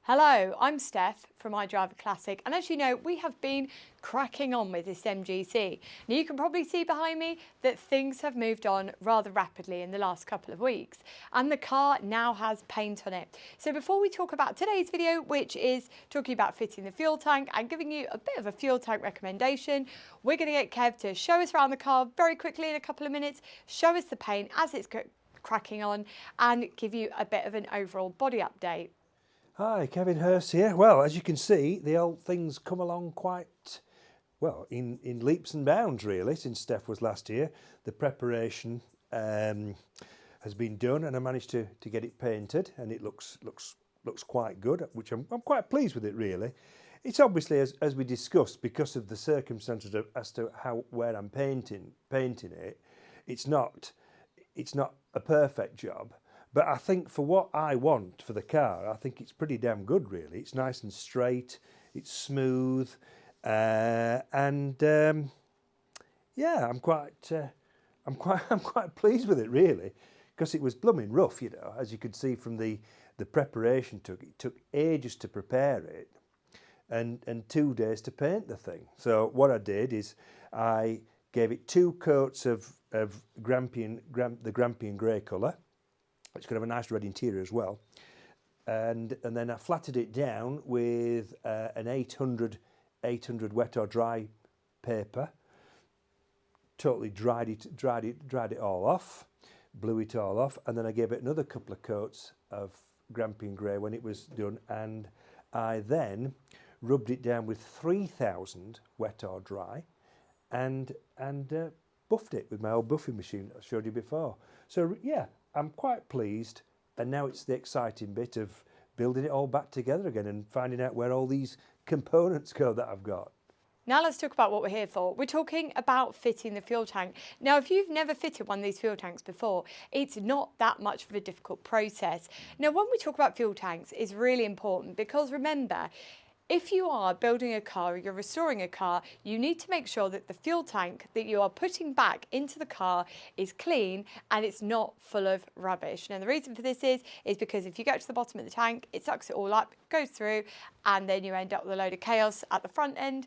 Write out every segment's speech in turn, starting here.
Hello, I'm Steph from IDRIVEACLASSIC, and as you know, we have been cracking on with this MGC. Now you can probably see behind me that things have moved on rather rapidly in the last couple of weeks, and the car now has paint on it. So before we talk about today's video, which is talking about fitting the fuel tank and giving you a bit of a fuel tank recommendation, we're going to get Kev to show us around the car very quickly in a couple of minutes, show us the paint as it's cracking on, and give you a bit of an overall body update. Hi, Kevin Hurst here. Well, as you can see, the old thing's come along quite, well, in leaps and bounds really, since Steph was last here. The preparation has been done and I managed to get it painted, and it looks quite good, which I'm quite pleased with it really. It's obviously, as we discussed, because of the circumstances as to where I'm painting it, it's not a perfect job. But I think for what I want for the car, I think it's pretty damn good really. It's nice and straight, it's smooth, yeah, I'm quite pleased with it really, because it was blooming rough, you know, as you could see from the preparation. It took ages to prepare it, and 2 days to paint the thing. So what I did is I gave it 2 coats of the Grampian grey colour. It's going to have a nice red interior as well, and then I flattered it down with an 800 wet or dry paper. Totally dried it all off, blew it all off, and then I gave it another couple of coats of Grampian grey when it was done, and I then rubbed it down with 3000 wet or dry, and buffed it with my old buffing machine that I showed you before. So yeah, I'm quite pleased, and now it's the exciting bit of building it all back together again and finding out where all these components go that I've got. Now let's talk about what we're here for. We're talking about fitting the fuel tank. Now, if you've never fitted one of these fuel tanks before, it's not that much of a difficult process. Now, when we talk about fuel tanks, it's really important because remember, if you are building a car or you're restoring a car, you need to make sure that the fuel tank that you are putting back into the car is clean and it's not full of rubbish. Now, the reason for this is because if you get to the bottom of the tank, it sucks it all up, goes through, and then you end up with a load of chaos at the front end,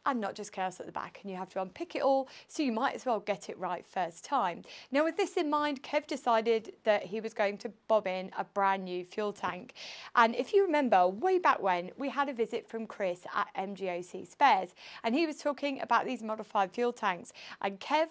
and not just chaos at the back, and you have to unpick it all, so you might as well get it right first time. Now with this in mind, Kev decided that he was going to bob in a brand new fuel tank. And if you remember, way back when, we had a visit from Chris at MGC Spares, and he was talking about these modified fuel tanks, and Kev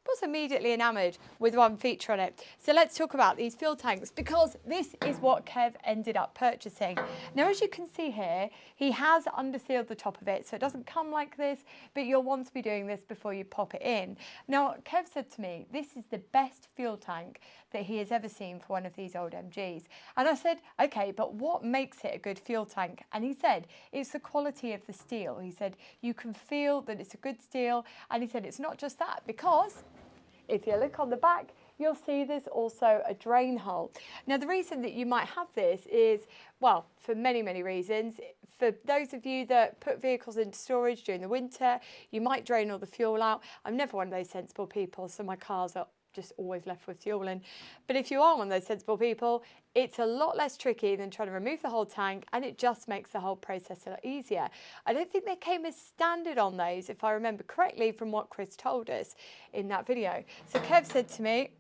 was immediately enamoured with one feature on it. So let's talk about these fuel tanks, because this is what Kev ended up purchasing. Now, as you can see here, he has undersealed the top of it, so it doesn't come like this, but you'll want to be doing this before you pop it in. Now, Kev said to me, this is the best fuel tank that he has ever seen for one of these old MGs. And I said, okay, but what makes it a good fuel tank? And he said, it's the quality of the steel. He said, you can feel that it's a good steel. And he said, it's not just that, because if you look on the back, you'll see there's also a drain hole. Now, the reason that you might have this is, well, for many, many reasons. For those of you that put vehicles into storage during the winter, you might drain all the fuel out. I'm never one of those sensible people, so my cars are just always left with fuel in. But if you are one of those sensible people, it's a lot less tricky than trying to remove the whole tank, and it just makes the whole process a lot easier. I don't think they came as standard on those, if I remember correctly from what Chris told us in that video. So Kev said to me,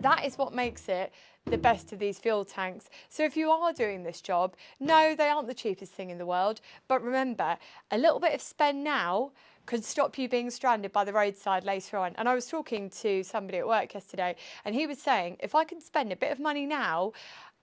that is what makes it the best of these fuel tanks. So if you are doing this job, no, they aren't the cheapest thing in the world, but remember, a little bit of spend now could stop you being stranded by the roadside later on. And I was talking to somebody at work yesterday, and he was saying, if I can spend a bit of money now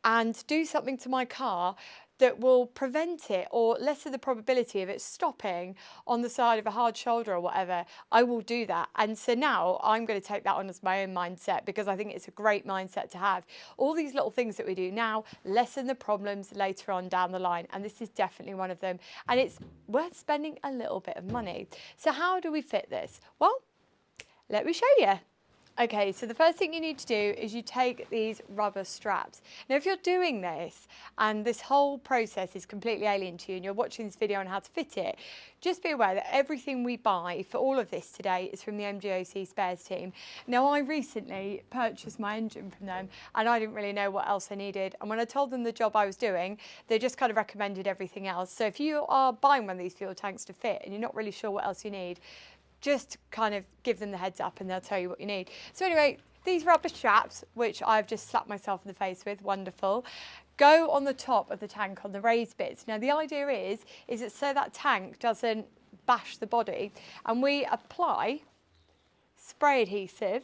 and do something to my car that will prevent it or lessen the probability of it stopping on the side of a hard shoulder or whatever, I will do that. And so now I'm going to take that on as my own mindset, because I think it's a great mindset to have. All these little things that we do now lessen the problems later on down the line, and this is definitely one of them, and it's worth spending a little bit of money. So how do we fit this? Well, let me show you. Okay, so the first thing you need to do is you take these rubber straps. Now, if you're doing this and this whole process is completely alien to you and you're watching this video on how to fit it, just be aware that everything we buy for all of this today is from the MGC spares team. Now, I recently purchased my engine from them and I didn't really know what else I needed. And when I told them the job I was doing, they just kind of recommended everything else. So if you are buying one of these fuel tanks to fit and you're not really sure what else you need, just kind of give them the heads up and they'll tell you what you need. So anyway, these rubber straps, which I've just slapped myself in the face with, wonderful, go on the top of the tank on the raised bits. Now the idea is it so that tank doesn't bash the body, and we apply spray adhesive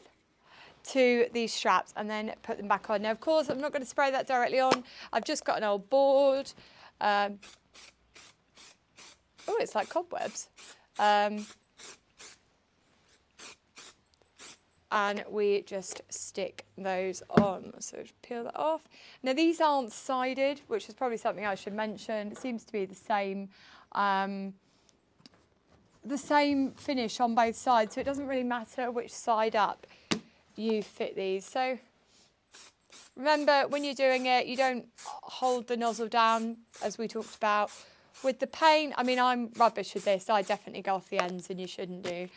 to these straps and then put them back on. Now of course I'm not going to spray that directly on. I've just got an old board. Oh, it's like cobwebs. And we just stick those on. So just peel that off. Now these aren't sided, which is probably something I should mention. It seems to be the same finish on both sides, so it doesn't really matter which side up you fit these. So remember, when you're doing it, you don't hold the nozzle down, as we talked about. With the paint, I mean, I'm rubbish with this. I definitely go off the ends, and you shouldn't do.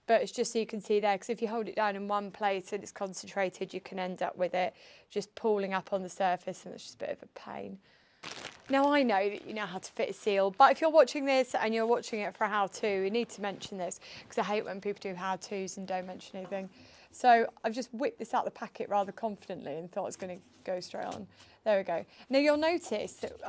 But it's just so you can see there, because if you hold it down in one place and it's concentrated, you can end up with it just pooling up on the surface, and it's just a bit of a pain. Now, I know that you know how to fit a seal, but if you're watching this and you're watching it for a how-to, you need to mention this, because I hate when people do how-tos and don't mention anything. So I've just whipped this out of the packet rather confidently and thought it was going to go straight on. There we go. Now, you'll notice that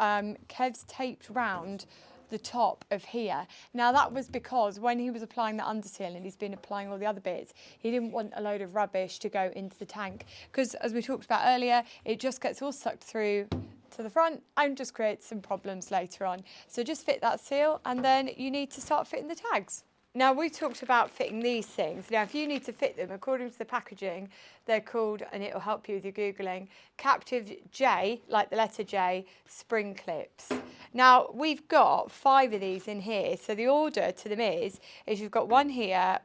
Kev's taped round the top of here. Now that was because when he was applying the underseal and he's been applying all the other bits, he didn't want a load of rubbish to go into the tank, because as we talked about earlier, it just gets all sucked through to the front and just creates some problems later on. So just fit that seal and then you need to start fitting the tags. Now we talked about fitting these things. Now if you need to fit them according to the packaging, they're called, and it will help you with your Googling, Captive J, like the letter J, spring clips. Now we've got 5 of these in here. So the order to them is you've got 1 here,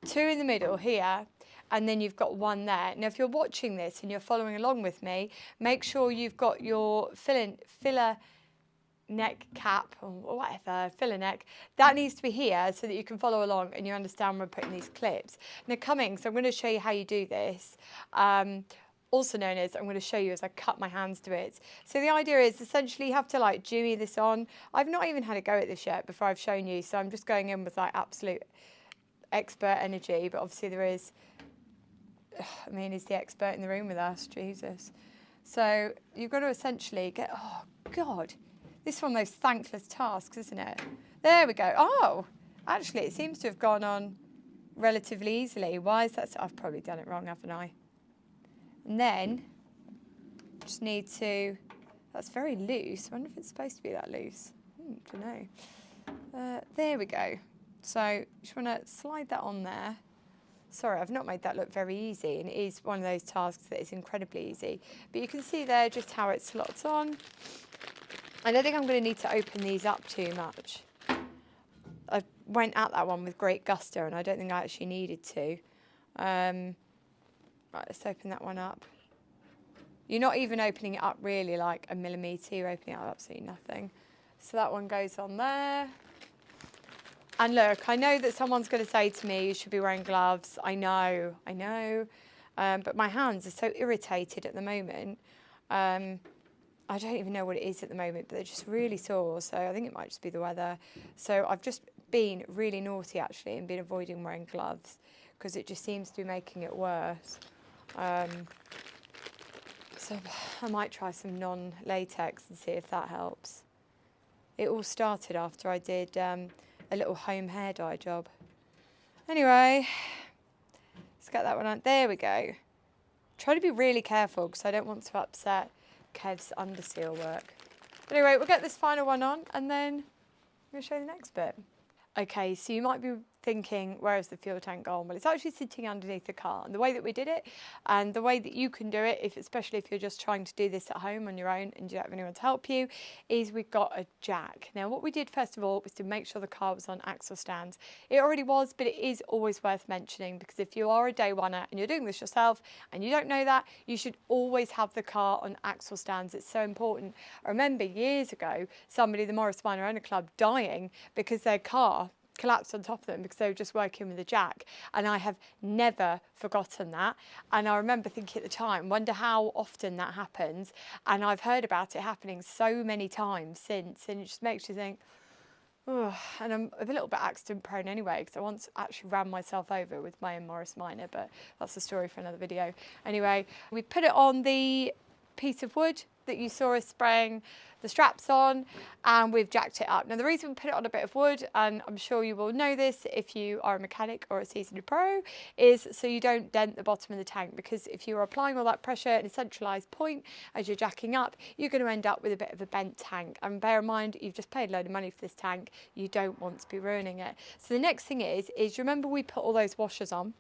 2 in the middle here, and then you've got 1 there. Now if you're watching this and you're following along with me, make sure you've got your filler neck cap or whatever, filler neck, that needs to be here so that you can follow along and you understand when we're putting these clips. Now coming, so I'm going to show you how you do this, also known as, I'm going to show you as I cut my hands to it. So the idea is essentially you have to like jimmy this on. I've not even had a go at this yet before I've shown you, so I'm just going in with like absolute expert energy, but obviously there is, I mean, he's the expert in the room with us, Jesus. So you've got to essentially get, oh God, this is one of those thankless tasks, isn't it? There we go. Oh, actually, it seems to have gone on relatively easily. Why is that? I've probably done it wrong, haven't I? And then, just need to, that's very loose. I wonder if it's supposed to be that loose. I don't know. There we go. So, just want to slide that on there. Sorry, I've not made that look very easy, and it is one of those tasks that is incredibly easy. But you can see there just how it slots on. I don't think I'm going to need to open these up too much. I went at that one with great gusto and I don't think I actually needed to. Right, let's open that one up. You're not even opening it up really like a millimetre, you're opening it up absolutely nothing. So that one goes on there. And look, I know that someone's going to say to me, you should be wearing gloves. I know. But my hands are so irritated at the moment. I don't even know what it is at the moment, but they're just really sore. So I think it might just be the weather. So I've just been really naughty actually and been avoiding wearing gloves because it just seems to be making it worse. So I might try some non-latex and see if that helps. It all started after I did a little home hair dye job. Anyway, let's get that one on. There we go. Try to be really careful because I don't want to upset Kev's underseal work. Anyway, we'll get this final one on and then I'm going to show you the next bit. Okay, so you might be thinking, where is the fuel tank gone? Well, it's actually sitting underneath the car. And the way that we did it, and the way that you can do it, especially if you're just trying to do this at home on your own and you don't have anyone to help you, is we've got a jack. Now, what we did first of all was to make sure the car was on axle stands. It already was, but it is always worth mentioning, because if you are a day oneer and you're doing this yourself and you don't know that, you should always have the car on axle stands. It's so important. I remember years ago, somebody, the Morris Minor Owner Club, dying because their car collapsed on top of them because they were just working with a jack, and I have never forgotten that. And I remember thinking at the time, wonder how often that happens, and I've heard about it happening so many times since, and it just makes you think, oh. And I'm a little bit accident prone anyway, because I once actually ran myself over with my own Morris Minor, but that's a story for another video. Anyway, we put it on the piece of wood that you saw us spraying the straps on, and we've jacked it up. Now, the reason we put it on a bit of wood, and I'm sure you will know this if you are a mechanic or a seasoned pro, is so you don't dent the bottom of the tank, because if you're applying all that pressure in a centralised point as you're jacking up, you're going to end up with a bit of a bent tank. And bear in mind, you've just paid a load of money for this tank. You don't want to be ruining it. So the next thing is remember we put all those washers on?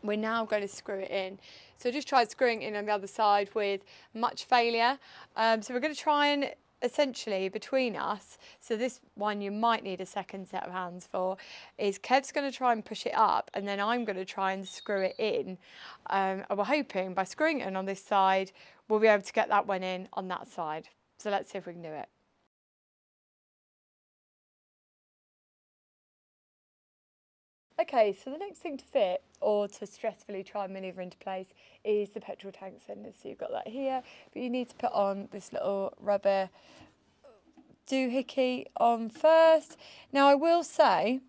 We're now going to screw it in. So I just tried screwing it in on the other side with much failure. So we're going to try and essentially between us, so this one you might need a second set of hands for, is Kev's going to try and push it up, and then I'm going to try and screw it in. And we're hoping by screwing it in on this side, we'll be able to get that one in on that side. So let's see if we can do it. Okay, so the next thing to fit, or to stressfully try and manoeuvre into place, is the petrol tank cylinder. So you've got that here, but you need to put on this little rubber doohickey on first. Now, I will say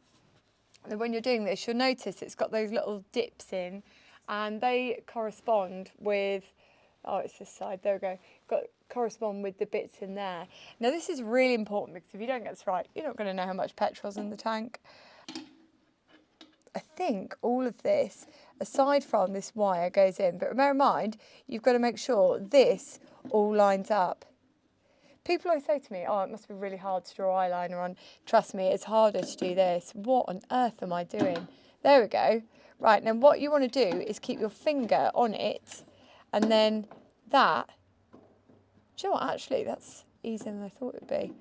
that when you're doing this, you'll notice it's got those little dips in, and they correspond with, oh, it's this side, there we go, correspond with the bits in there. Now, this is really important, because if you don't get this right, you're not going to know how much petrol's in the tank. I think all of this, aside from this wire, goes in. But bear in mind, you've got to make sure this all lines up. People always say to me, oh, it must be really hard to draw eyeliner on. Trust me, it's harder to do this. What on earth am I doing? There we go. Right, now what you want to do is keep your finger on it, and then that, do you know what, actually, that's easier than I thought it would be.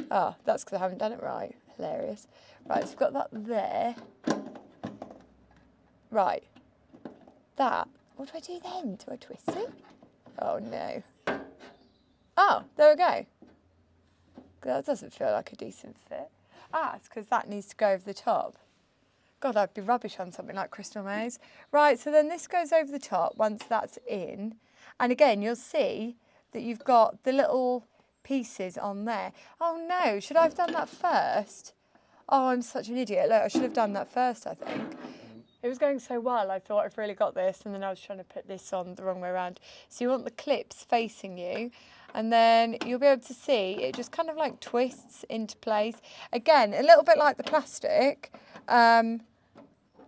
Oh, that's because I haven't done it right. Hilarious. Right, so we've got that there. Right, that, what do I do then? Do I twist it? Oh no. Oh, there we go. That doesn't feel like a decent fit. Ah, it's because that needs to go over the top. God, that'd be rubbish on something like Crystal Maze. Right, so then this goes over the top once that's in. And again, you'll see that you've got the little pieces on there. Oh no, should I have done that first? Oh, I'm such an idiot. Look, I should have done that first, I think. It was going so well, I thought I've really got this, and then I was trying to put this on the wrong way around. So you want the clips facing you, and then you'll be able to see it just kind of like twists into place. Again, a little bit like the plastic.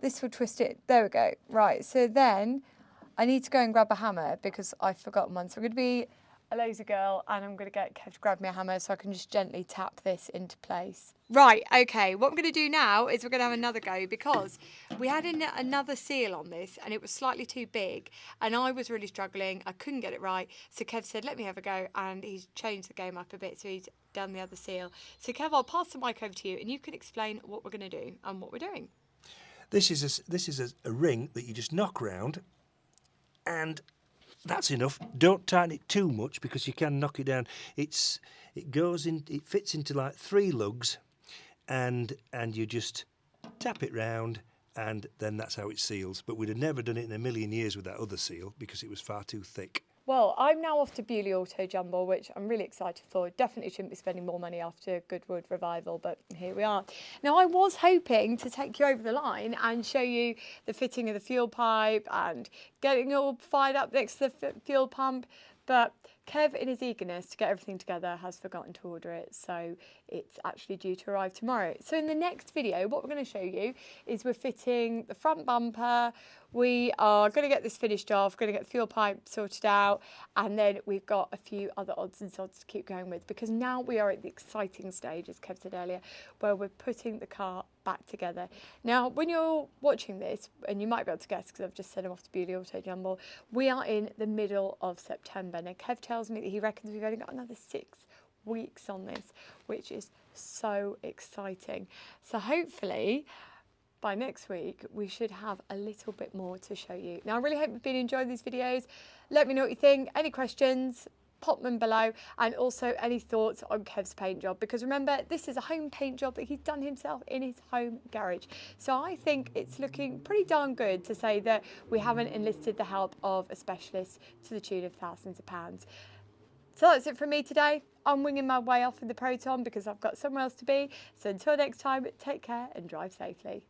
This will twist it. There we go. Right, so then I need to go and grab a hammer because I've forgotten one. So I'm going to be a lazy girl, and I'm going to get Kev to grab me a hammer so I can just gently tap this into place. Right, okay, what I'm going to do now is we're going to have another go, because we had another seal on this and it was slightly too big, and I was really struggling. I couldn't get it right, so Kev said, let me have a go, and he's changed the game up a bit, so he's done the other seal. So Kev, I'll pass the mic over to you and you can explain what we're going to do and what we're doing. This is a ring that you just knock round, and that's enough. Don't tighten it too much because you can knock it down. It fits into like 3 lugs, and you just tap it round, and then that's how it seals. But we'd have never done it in a million years with that other seal because it was far too thick. Well, I'm now off to Bewley Auto Jumble, which I'm really excited for. Definitely shouldn't be spending more money after Goodwood Revival, but here we are. Now, I was hoping to take you over the line and show you the fitting of the fuel pipe and getting it all fired up next to the fuel pump, but Kev, in his eagerness to get everything together, has forgotten to order it, so it's actually due to arrive tomorrow. So in the next video, what we're going to show you is we're fitting the front bumper. We are going to get this finished off, going to get the fuel pipe sorted out, and then we've got a few other odds and sods to keep going with, because now we are at the exciting stage, as Kev said earlier, where we're putting the car back together. Now, when you're watching this, and you might be able to guess because I've just sent him off to Beauty Auto Jumble, we are in the middle of September. Now, Kev tells me that he reckons we've only got another 6 weeks on this, which is so exciting. So hopefully by next week we should have a little bit more to show you. Now, I really hope you've been enjoying these videos. Let me know what you think. Any questions, pop them below, and also any thoughts on Kev's paint job, because remember, this is a home paint job that he's done himself in his home garage. So I think it's looking pretty darn good to say that we haven't enlisted the help of a specialist to the tune of thousands of pounds. So that's it from me today. I'm winging my way off in the Proton because I've got somewhere else to be. So until next time, take care and drive safely.